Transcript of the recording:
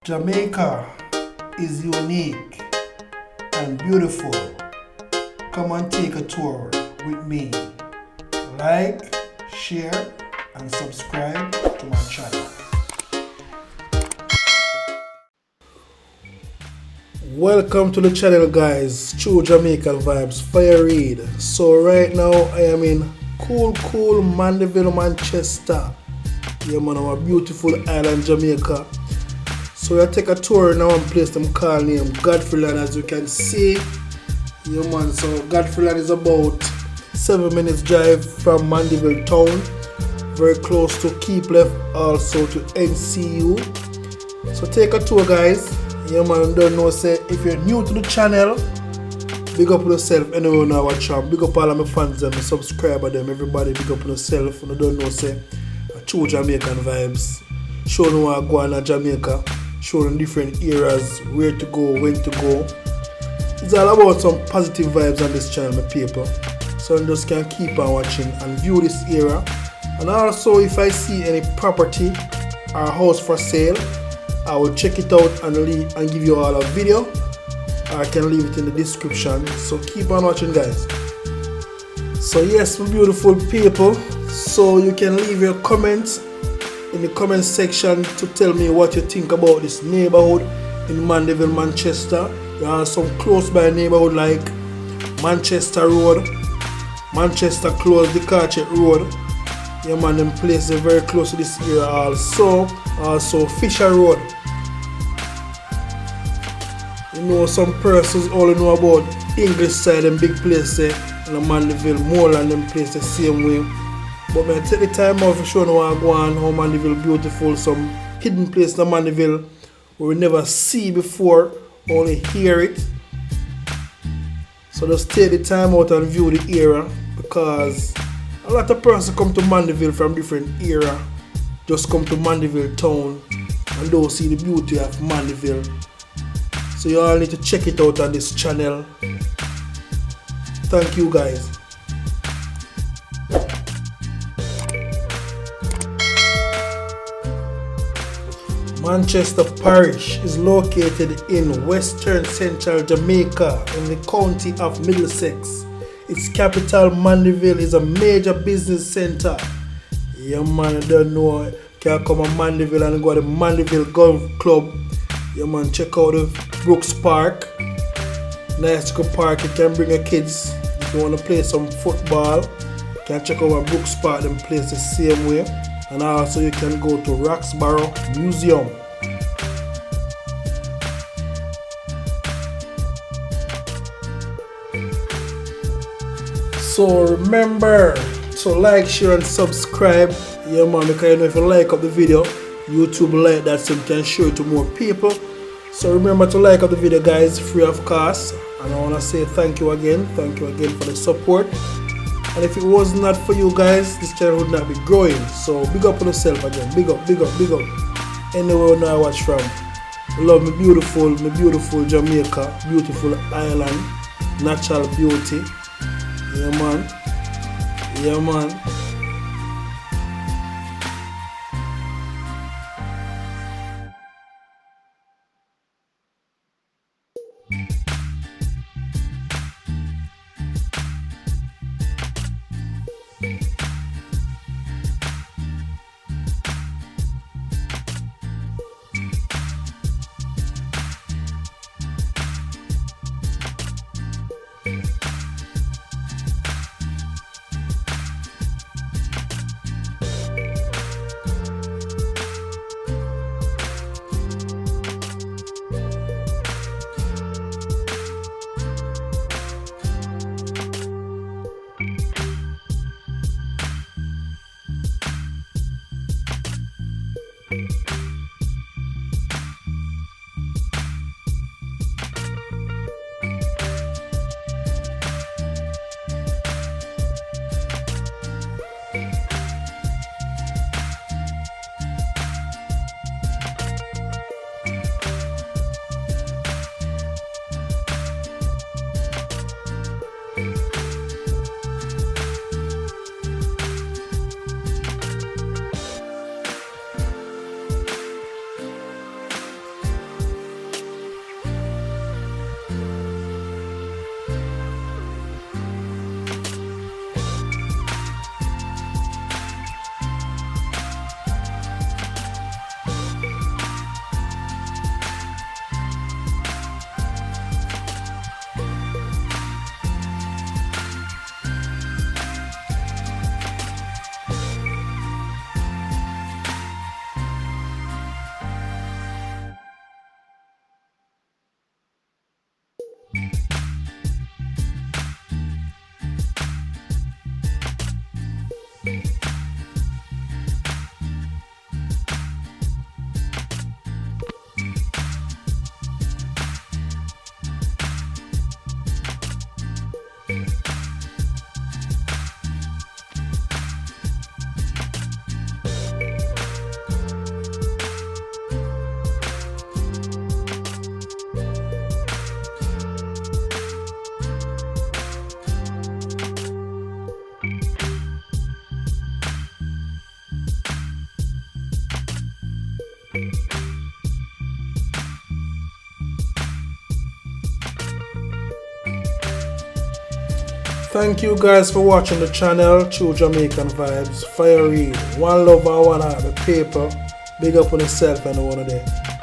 Jamaica is unique and beautiful. Come and take a tour with me. Like, share, and subscribe to my channel. Welcome to the channel, guys. True Jamaican Vibes, Fire Reid. So right now I am in cool Mandeville, Manchester. Yeah man, our beautiful island Jamaica. So we'll take a tour now and place them call name Godfrey Land, as you can see. Yeah man, so Godfrey Land is about 7 minutes drive from Mandeville town. Very close to Keep Left, also to NCU. So take a tour, guys. Yeah man, don't know, say if you're new to the channel, big up yourself. Anyone now watch them, big up all of my fans and my subscribers them, everybody big up yourself. And I don't know, say True Jamaican Vibes. Show them what go on in Jamaica. Show them different areas, where to go, when to go. It's all about some positive vibes on this channel, my people. So you just can keep on watching and view this area. And also, if I see any property or house for sale, I will check it out and give you all a video. I can leave it in the description. So keep on watching, guys. So yes, my beautiful people. So you can leave your comments in the comment section to tell me what you think about this neighborhood in Mandeville, Manchester. There are some close by neighborhood like Manchester Road, Manchester Close, the Carchet Road. Yeah man, them places are very close to this area also Fisher Road. You know, some persons only know about English side and big places in the Mandeville, more than them places the same way. But I take the time out to show you what I go on, how Mandeville beautiful, some hidden place in Mandeville where we never see before, only hear it. So just take the time out and view the area, because a lot of persons come to Mandeville from different area, just come to Mandeville town and don't see the beauty of Mandeville. So you all need to check it out on this channel. Thank you, guys. Manchester Parish is located in western central Jamaica in the county of Middlesex. Its capital, Mandeville, is a major business center. Yeah man, I don't know, you can come to Mandeville and go to the Mandeville Golf Club. Yeah man, check out the Brooks Park. Nice to go park. You can bring your kids if you want to play some football. You can check out Brooks Park and play the same way. And also you can go to Roxborough Museum. So remember to like, share and subscribe. Yeah man, because you know if you like up the video, YouTube will like that so you can show it to more people. So remember to like up the video, guys, free of cost. And I want to say thank you again for the support. And if it was not for you guys, this channel would not be growing. So big up on yourself again. Big up. Anywhere now I watch from. Love me beautiful Jamaica, beautiful island, natural beauty. Yeah man. Thank you guys for watching the channel, True Jamaican Vibes, Fire Reid, one love and one heart, the paper. Big up on yourself and one of them.